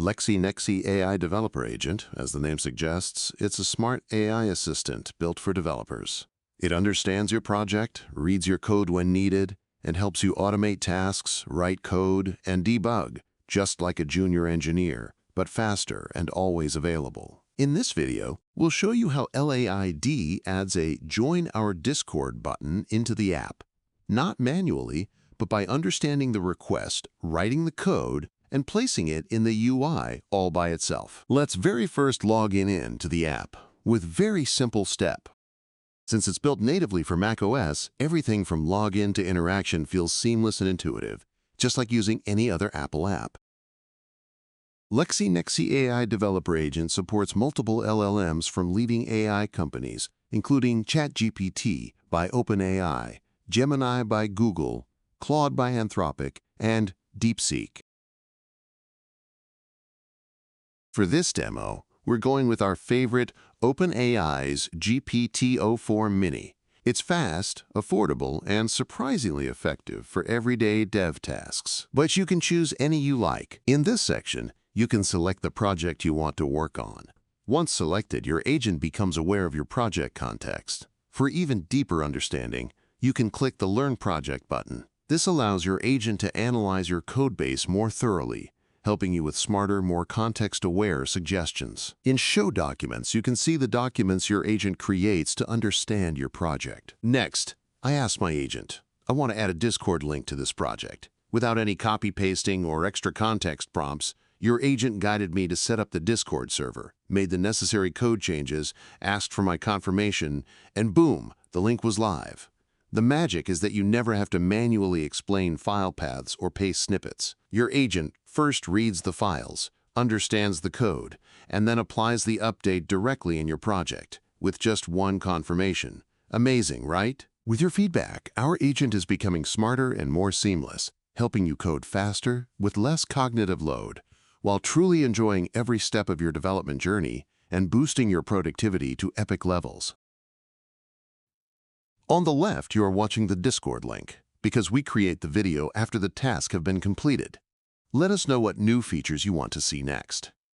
LexiNexiAI Developer Agent, as the name suggests, it's a smart AI assistant built for developers. It understands your project, reads your code when needed, and helps you automate tasks, write code, and debug, just like a junior engineer, but faster and always available. In this video, we'll show you how LAID adds a Join Our Discord button into the app, not manually, but by understanding the request, writing the code, and placing it in the UI all by itself. Let's very first log in to the app with very simple step. Since it's built natively for macOS, everything from login to interaction feels seamless and intuitive, just like using any other Apple app. LexiNexiAI Developer Agent supports multiple LLMs from leading AI companies, including ChatGPT by OpenAI, Gemini by Google, Claude by Anthropic, and DeepSeek. For this demo, we're going with our favorite OpenAI's GPT-04 Mini. It's fast, affordable, and surprisingly effective for everyday dev tasks. But you can choose any you like. In this section, you can select the project you want to work on. Once selected, your agent becomes aware of your project context. For even deeper understanding, you can click the Learn Project button. This allows your agent to analyze your codebase more thoroughly, helping you with smarter, more context-aware suggestions. In Show Documents, you can see the documents your agent creates to understand your project. Next, I asked my agent, I want to add a Discord link to this project. Without any copy-pasting or extra context prompts, your agent guided me to set up the Discord server, made the necessary code changes, asked for my confirmation, and boom, the link was live. The magic is that you never have to manually explain file paths or paste snippets. Your agent first reads the files, understands the code, and then applies the update directly in your project, with just one confirmation. Amazing, right? With your feedback, our agent is becoming smarter and more seamless, helping you code faster with less cognitive load, while truly enjoying every step of your development journey and boosting your productivity to epic levels. On the left, you are watching the Discord link, because we create the video after the tasks have been completed. Let us know what new features you want to see next.